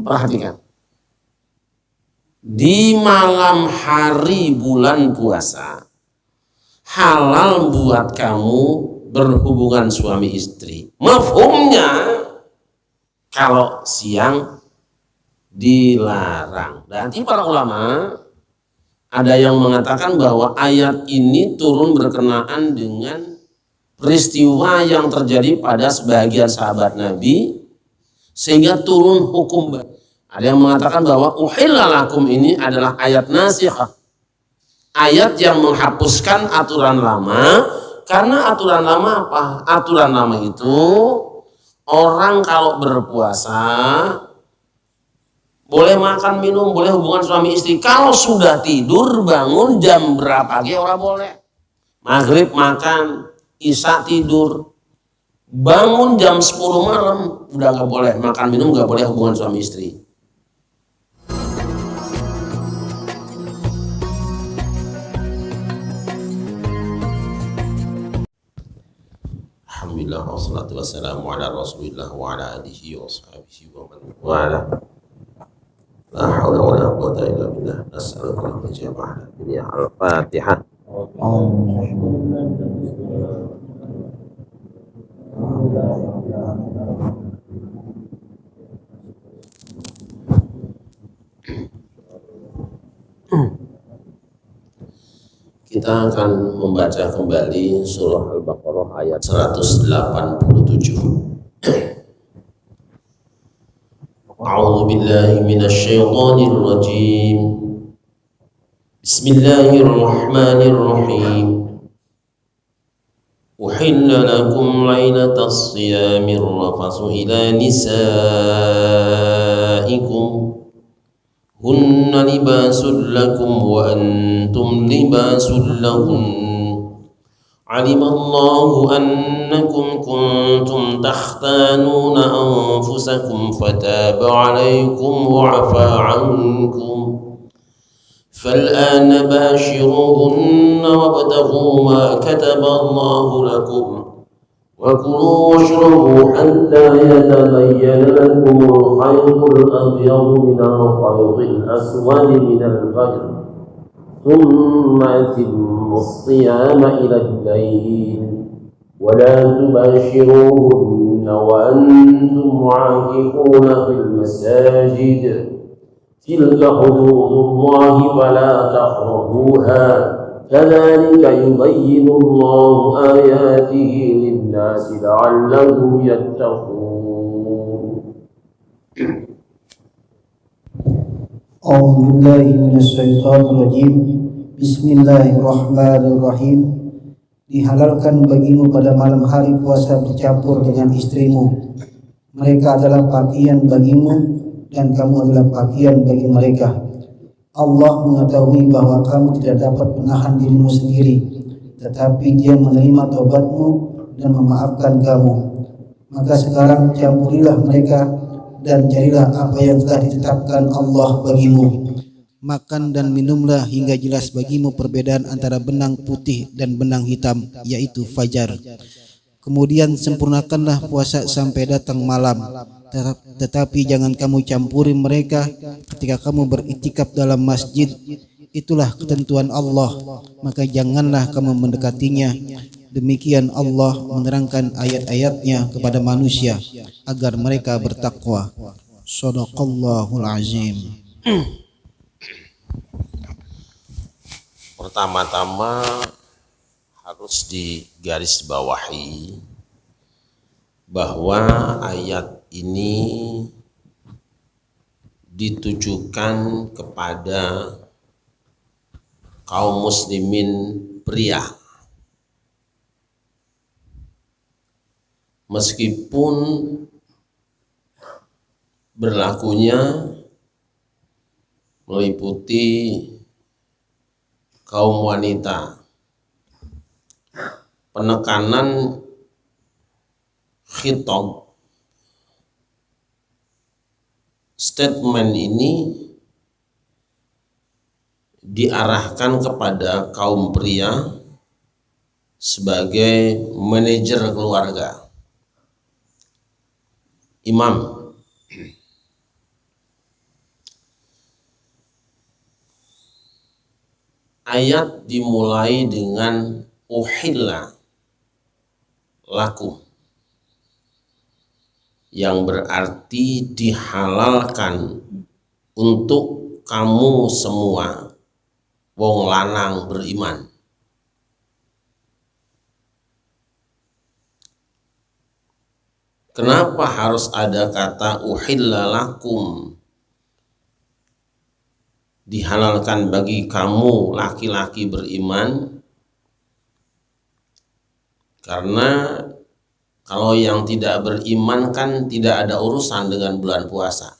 Perhatikan. Di malam hari bulan puasa, halal buat kamu berhubungan suami istri. Mafhumnya kalau siang dilarang. Dan para ulama ada yang mengatakan bahwa ayat ini turun berkenaan dengan peristiwa yang terjadi pada sebagian sahabat Nabi sehingga turun hukum. Ada yang mengatakan bahwa uhilla lakum ini adalah ayat nasikhah, ayat yang menghapuskan aturan lama. Karena aturan lama apa? Aturan lama itu orang kalau berpuasa boleh makan minum, boleh hubungan suami istri. Kalau sudah tidur bangun jam berapa lagi orang boleh. Maghrib makan, isya tidur, bangun jam 10 malam udah nggak boleh makan minum, nggak boleh hubungan suami istri. Alhamdulillah wassalatu wassalamu ala rasulillah wa ala alihi wa sahbihi wa man wala. La haula wa la quwwata illa billah. Nas'aluka al-ijabah. Al-Fatihah. Kita akan membaca kembali surah Al-Baqarah ayat 187. A'udzu billahi minasy syaithanir rajim. Bismillahirrahmanirrahim. Uhilla lakum lailatas siyamir rafathu ila nisaikum hunna libasul lakum wa antum libasul lahun. Alimallahu annakum kuntum takhtanuna anfusakum fataba alaykum wa afa ankum. Fal'ana bashiruhunna wabtaghu ma kataballahu lakum wa kulu washrabu hatta yatabayyana lakum al-khaytul abyadu minal khaytil aswadi minal fajr thumma atimmu as-siyama ila al-layl wa la tubashiruhunna wa antum 'akifuna fil masajid tilka hududullahi fala taqrabuha كذلك يبين الله آياته للناس لعلهم يتقون. أعوذ بالله من الشيطان الرجيم. Bismillahirrahmanirrahim. Dihalalkan bagimu pada malam hari puasa bercampur dengan istrimu. Mereka adalah pakaian bagimu dan kamu adalah pakaian bagi mereka. Allah mengetahui bahwa kamu tidak dapat menahan dirimu sendiri, tetapi Dia menerima taubatmu dan memaafkan kamu. Maka sekarang campurilah mereka dan carilah apa yang telah ditetapkan Allah bagimu. Makan dan minumlah hingga jelas bagimu perbedaan antara benang putih dan benang hitam, yaitu fajar. Kemudian sempurnakanlah puasa sampai datang malam. Tetapi jangan kamu campuri mereka ketika kamu beriktikaf dalam masjid. Itulah ketentuan Allah, maka janganlah kamu mendekatinya. Demikian Allah menerangkan ayat-ayatnya kepada manusia agar mereka bertakwa. Shadaqallahul azim. Pertama-tama harus digarisbawahi bahwa ayat ini ditujukan kepada kaum muslimin pria. Meskipun berlakunya meliputi kaum wanita, penekanan khitab statement ini diarahkan kepada kaum pria sebagai manajer keluarga, imam. ayat dimulai dengan uhilla lakum, yang berarti dihalalkan untuk kamu semua wong lanang beriman. Kenapa harus ada kata uhilla lakum? Dihalalkan bagi kamu laki-laki beriman. Karena kalau yang tidak beriman kan tidak ada urusan dengan bulan puasa.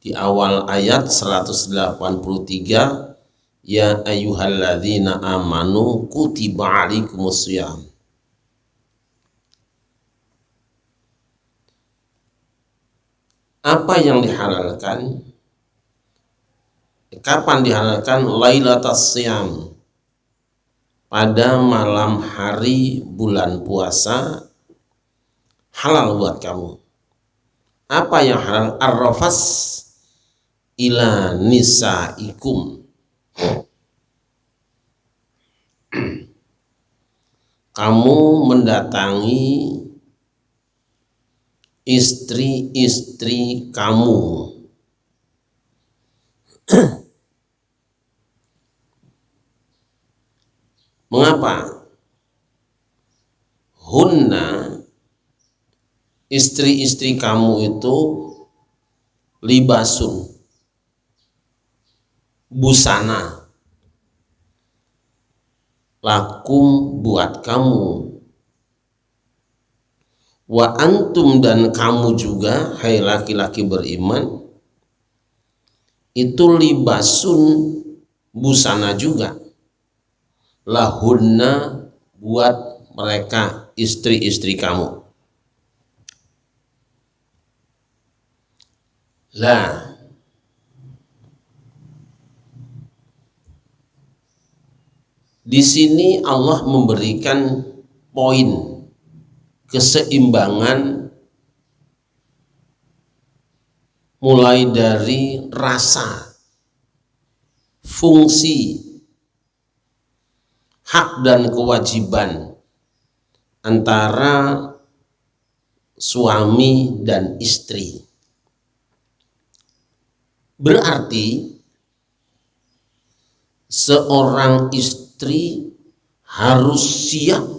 Di awal ayat 183, ya ayyuhalladzina amanu kutiba alaikumussyam. Apa yang dihalalkan? Kapan dihalalkan? Lailatas Syam, pada malam hari bulan puasa halal buat kamu. Apa yang halal? Ar-rafas ila nisaikum, kamu mendatangi istri-istri kamu. Mengapa? Hunna, istri-istri kamu itu libasun, busana, lakum buat kamu. Wa antum, dan kamu juga, hai laki-laki beriman, itu libasun, busana juga, lahunna, buat mereka, istri-istri kamu. Lah, di sini Allah memberikan poin keseimbangan mulai dari rasa, fungsi, hak dan kewajiban antara suami dan istri. Berarti seorang istri harus siap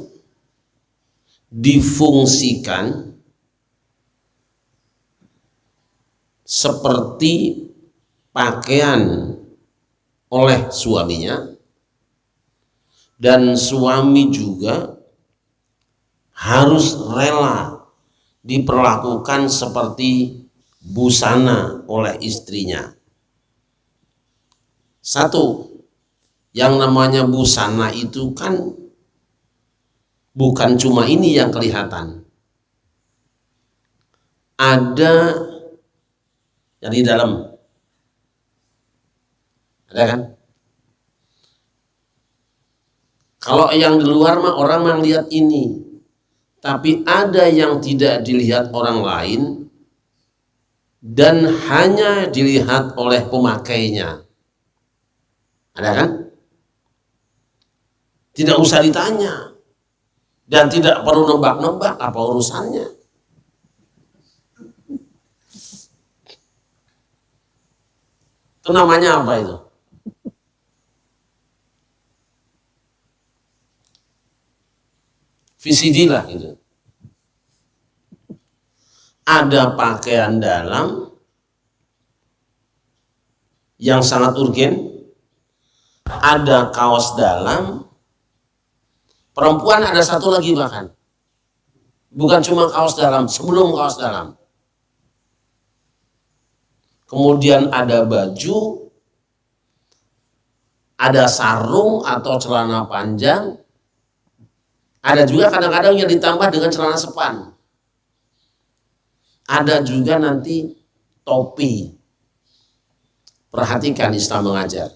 difungsikan seperti pakaian oleh suaminya, dan suami juga harus rela diperlakukan seperti busana oleh istrinya. Satu, yang namanya busana itu kan bukan cuma ini yang kelihatan, ada yang di dalam, ada kan? Kalau yang di luar mah orang yang lihat ini, tapi ada yang tidak dilihat orang lain dan hanya dilihat oleh pemakainya. Ada kan? Tidak usah ditanya dan tidak perlu nebak-nebak apa urusannya. Itu namanya apa itu? VCD lah gitu. Ada pakaian dalam yang sangat urgen, ada kaos dalam. Perempuan ada satu lagi bahkan, bukan cuma kaos dalam, sebelum kaos dalam. Kemudian ada baju, ada sarung atau celana panjang, ada juga kadang-kadang yang ditambah dengan celana sepan. Ada juga nanti topi. Perhatikan Islam mengajar.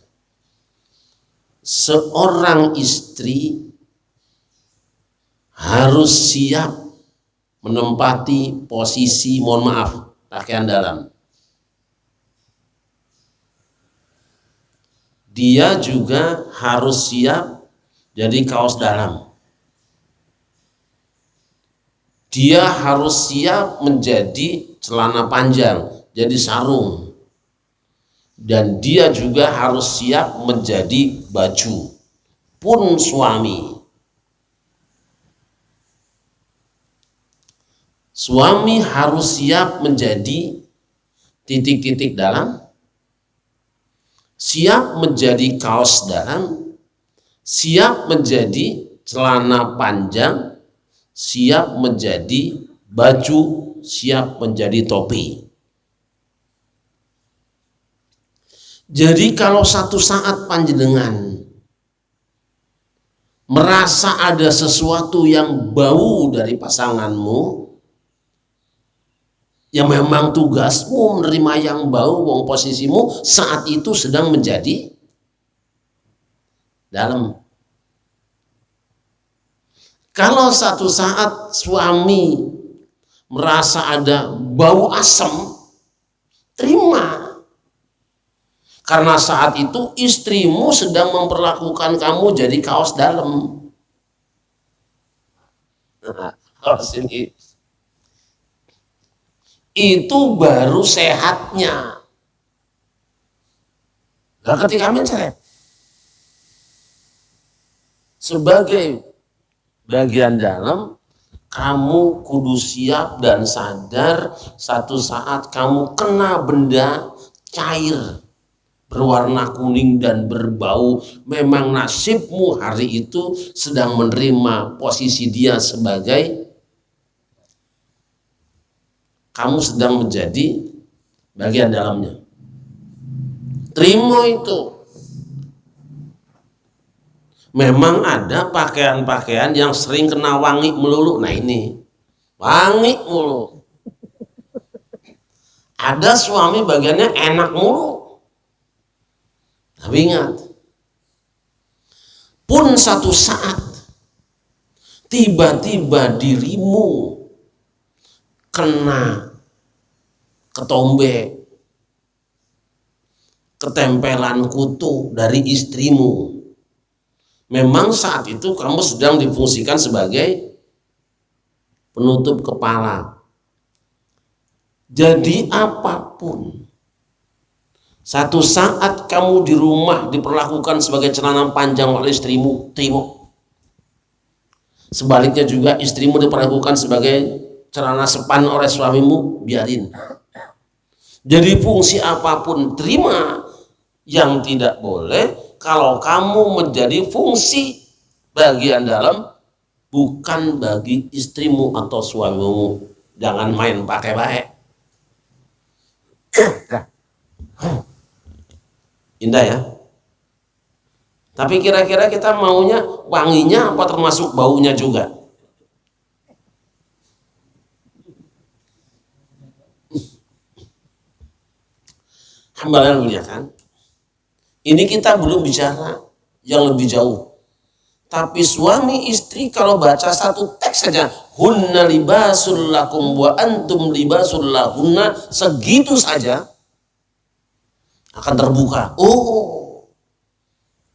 Seorang istri harus siap menempati posisi, mohon maaf, pakaian dalam. dia juga harus siap jadi kaos dalam. Dia harus siap menjadi celana panjang, jadi sarung. Dan dia juga harus siap menjadi baju. Pun suami. Suami harus siap menjadi titik-titik dalam, siap menjadi kaos dalam, siap menjadi celana panjang, siap menjadi baju, siap menjadi topi. Jadi kalau satu saat panjenengan merasa ada sesuatu yang bau dari pasanganmu, yang memang tugasmu menerima yang bau, wong posisimu saat itu sedang menjadi dalam. Kalau satu saat suami merasa ada bau asam, terima. Karena saat itu istrimu sedang memperlakukan kamu jadi kaos dalam. Nah, ini. Itu baru sehatnya. Nah, ketika mencret sebagai bagian dalam, kamu kudu siap dan sadar satu saat kamu kena benda cair berwarna kuning dan berbau. Memang nasibmu hari itu sedang menerima posisi dia sebagai, kamu sedang menjadi bagian dalamnya. Terima itu. Memang ada pakaian-pakaian yang sering kena wangi melulu. Nah ini, wangi mulu. Ada suami bagiannya enak mulu. Tapi ingat, pun satu saat tiba-tiba dirimu kena ketombe, ketempelan kutu dari istrimu. Memang saat itu kamu sedang difungsikan sebagai penutup kepala. Jadi apapun, satu saat kamu di rumah diperlakukan sebagai celana panjang oleh istrimu, terima. Sebaliknya juga istrimu diperlakukan sebagai celana sepan oleh suamimu, biarin. Jadi fungsi apapun terima. Yang tidak boleh kalau kamu menjadi fungsi bagian dalam bukan bagi istrimu atau suamimu. Jangan main pakai baik. Indah ya. Tapi kira-kira kita maunya wanginya apa termasuk baunya juga? Hamba mulia kan? Ini kita belum bicara yang lebih jauh. Tapi suami istri kalau baca satu teks saja, hunna libasul lakum wa antum libasul lahunna, segitu saja akan terbuka. Oh,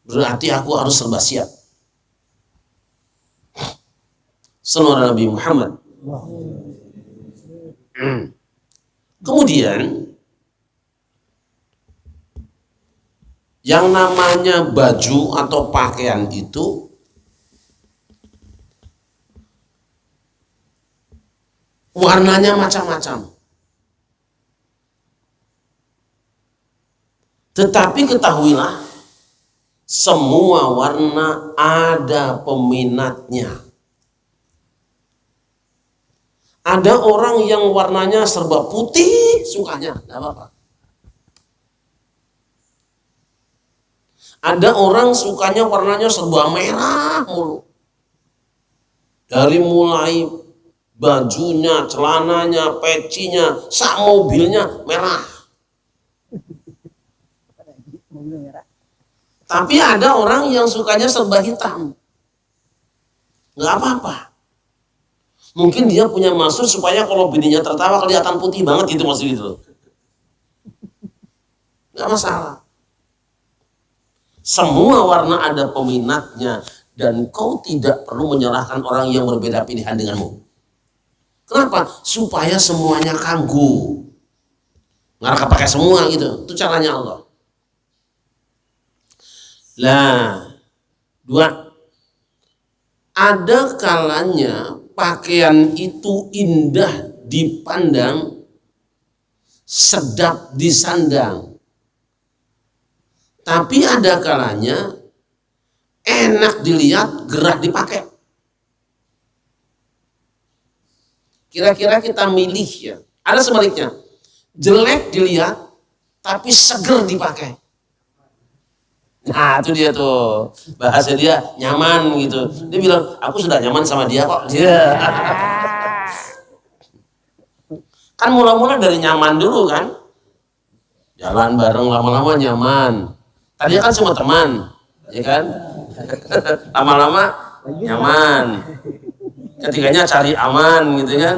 berarti aku harus serba siap. Sallallahu Nabi Muhammad. Kemudian yang namanya baju atau pakaian itu warnanya macam-macam. Tetapi ketahuilah, semua warna ada peminatnya. Ada orang yang warnanya serba putih sukanya, tidak apa-apa. Ada orang sukanya warnanya serba merah mulu. Dari mulai bajunya, celananya, pecinya, sak mobilnya merah. Tapi ada orang yang sukanya serba hitam. Nggak apa-apa. Mungkin dia punya maksud supaya kalau bininya tertawa kelihatan putih banget gitu, maksud itu. Nggak masalah. Semua warna ada peminatnya dan kau tidak perlu menyalahkan orang yang berbeda pilihan denganmu. Kenapa? Supaya semuanya kanggu. Nggak pakai semua gitu. Itu caranya Allah. Lah, dua. Ada kalanya pakaian itu indah dipandang, sedap disandang. Tapi ada kalanya enak dilihat, gerah dipakai. Kira-kira kita milih ya. Ada sebaliknya. Jelek dilihat, tapi seger dipakai. Nah itu dia tuh. Bahasa dia nyaman gitu. Dia bilang, aku sudah nyaman sama dia kok. Dia. Kan mula-mula dari nyaman dulu kan. Jalan bareng lama-lama nyaman. Tadi kan cuma teman, ya kan? Lama-lama nyaman. Ketiganya cari aman gitu kan.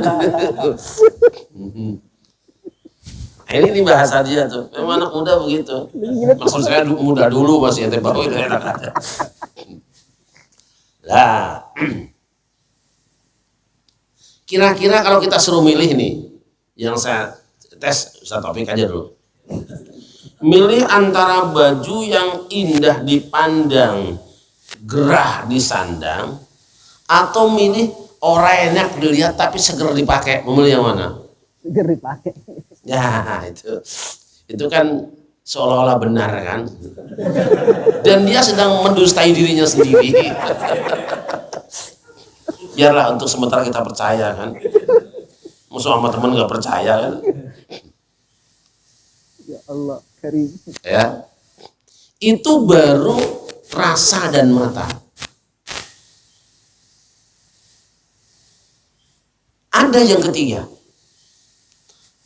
Nah, ini bahasa dia tuh. Memang anak muda begitu. Maksud saya muda dulu masih ente baru itu enak aja. Lah. Kira-kira kalau kita suruh milih nih, yang saya tes Ustaz Taufik aja dulu. Milih antara baju yang indah dipandang, gerah disandang, atau milih orang enak dilihat tapi seger dipakai. Memilih yang mana? Seger dipakai. Ya itu kan seolah-olah benar kan. Dan dia sedang mendustai dirinya sendiri. Biarlah untuk sementara kita percaya kan. Musuh sama teman nggak percaya kan. Ya Allah karim. Ya, itu baru rasa dan mata. Ada yang ketiga,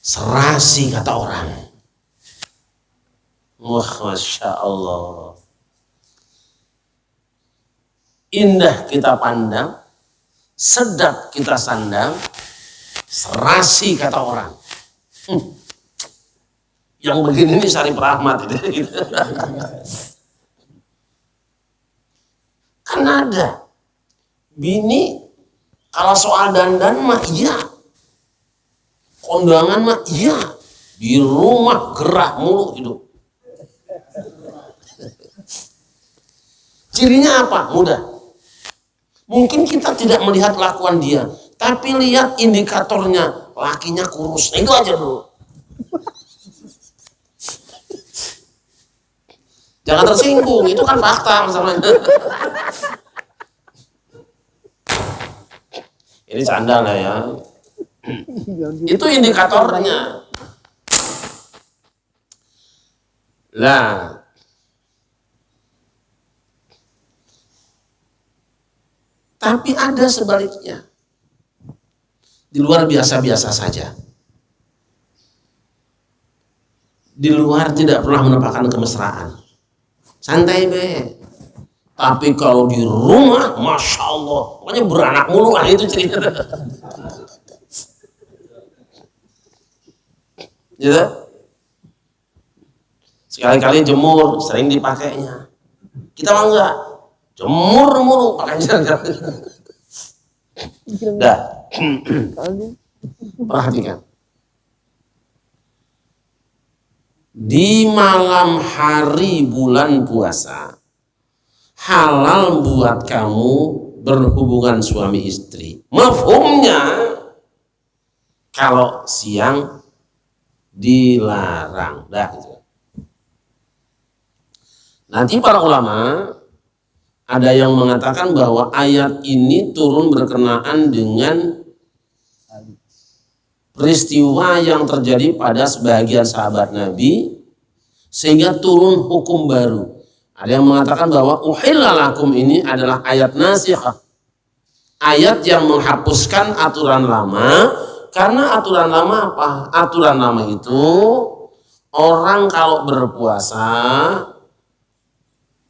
serasi kata orang. Wah, masya Allah, indah kita pandang, sedap kita sandang, serasi kata orang. Yang begini ini Syarif Rahmat itu. Kan ada bini kalau soal dandan mah iya, kondangan mah iya, di rumah gerah mulu hidup. Cirinya apa? Mudah. Mungkin kita tidak melihat lakuan dia, tapi lihat indikatornya, lakinya kurus. Nah, itu aja dulu. Jangan tersinggung, itu kan fakta masalahnya. Ini canda lah ya. Itu indikatornya. Lah. Tapi ada sebaliknya. Di luar biasa-biasa saja. Di luar tidak pernah menampakkan kemesraan. Santai be. Tapi kalau di rumah, masya Allah, pokoknya beranak mulu, itu cerita. Gitu. Sekali-kali jemur, sering dipakainya. Kita mah enggak, jemur mulu, pakainya. Dah. Perhatikan. Di malam hari bulan puasa, halal buat kamu berhubungan suami istri. Mafhumnya kalau siang dilarang. Dah gitu. Nanti para ulama ada yang mengatakan bahwa ayat ini turun berkenaan dengan peristiwa yang terjadi pada sebagian sahabat Nabi sehingga turun hukum baru. Ada yang mengatakan bahwa uhilla lakum ini adalah ayat nasikhah. Ayat yang menghapuskan aturan lama, karena aturan lama apa? Aturan lama itu orang kalau berpuasa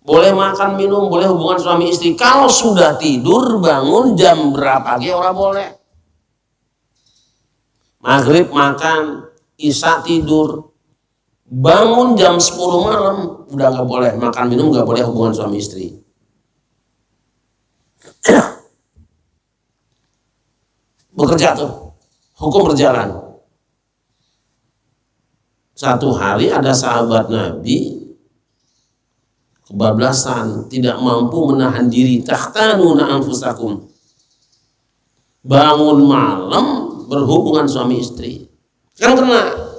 boleh makan minum, boleh hubungan suami istri. Kalau sudah tidur bangun jam berapa lagi orang boleh. Maghrib makan, isya tidur, bangun jam 10 malam udah nggak boleh makan minum, nggak boleh hubungan suami istri. Bekerja tuh, hukum berjalan. Satu hari ada sahabat Nabi kebablasan, tidak mampu menahan diri, tahtanuna anfusakum, bangun malam berhubungan suami istri, kan kena.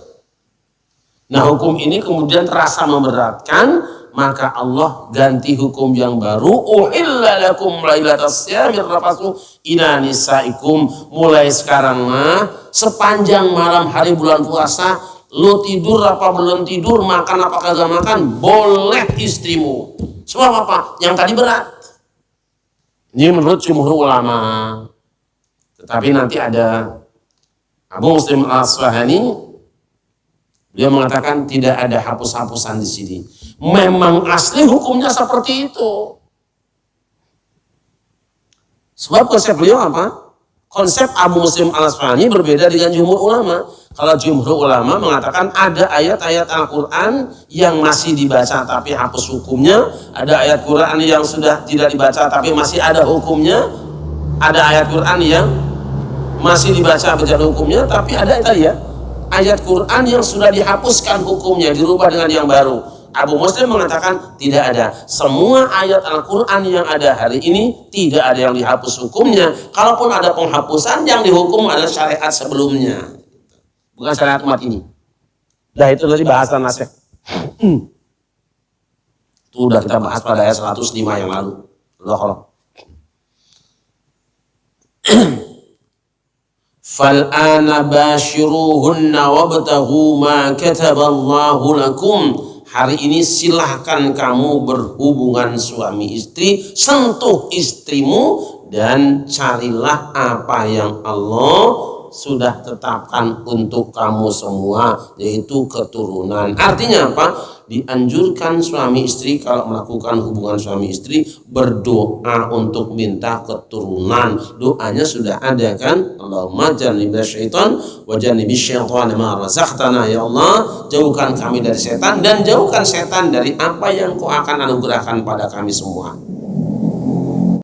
Nah, hukum ini kemudian terasa memberatkan, maka Allah ganti hukum yang baru. Uhilla lakum lailatas syamir rafasu ila nisaikum. Mulai sekarang mah sepanjang malam hari bulan puasa, lu tidur apa belum tidur, makan apa kagak makan, boleh istrimu. Sebab apa? Yang tadi berat. Ini menurut jumhur ulama. Tetapi nanti ada Abu Muslim Al-Asfahani, dia mengatakan tidak ada hapus-hapusan di sini. Memang asli hukumnya seperti itu. Sebab konsep beliau apa? Konsep Abu Muslim Al-Asfahani berbeda dengan jumhur ulama. Kalau jumhur ulama mengatakan ada ayat-ayat Al-Quran yang masih dibaca tapi hapus hukumnya, ada ayat Quran yang sudah tidak dibaca tapi masih ada hukumnya, ada ayat Quran yang masih dibaca berjalan hukumnya, tapi ada tadi ya, ayat Quran yang sudah dihapuskan hukumnya, dirubah dengan yang baru. Abu Muslim mengatakan tidak ada. Semua ayat Al-Quran yang ada hari ini tidak ada yang dihapus hukumnya. Kalaupun ada penghapusan, yang dihukum adalah syariat sebelumnya, bukan syariat umat ini. Nah, itu tadi bahasan nasib. Itu udah kita bahas pada ayat 105 yang lalu. Allah. Fal'ana bashiruhunna wabtaghu ma kataballahu lakum. Hari ini silahkan kamu berhubungan suami istri, sentuh istrimu dan carilah apa yang Allah sudah tetapkan untuk kamu semua, yaitu keturunan. Artinya apa? Dianjurkan suami istri kalau melakukan hubungan suami istri berdoa untuk minta keturunan. Doanya sudah ada kan? Allahumma jannibna syaitan wa jannibis syaitana ma razaqtana. Ya Allah, jauhkan kami dari setan dan jauhkan setan dari apa yang Kau akan anugerahkan pada kami semua.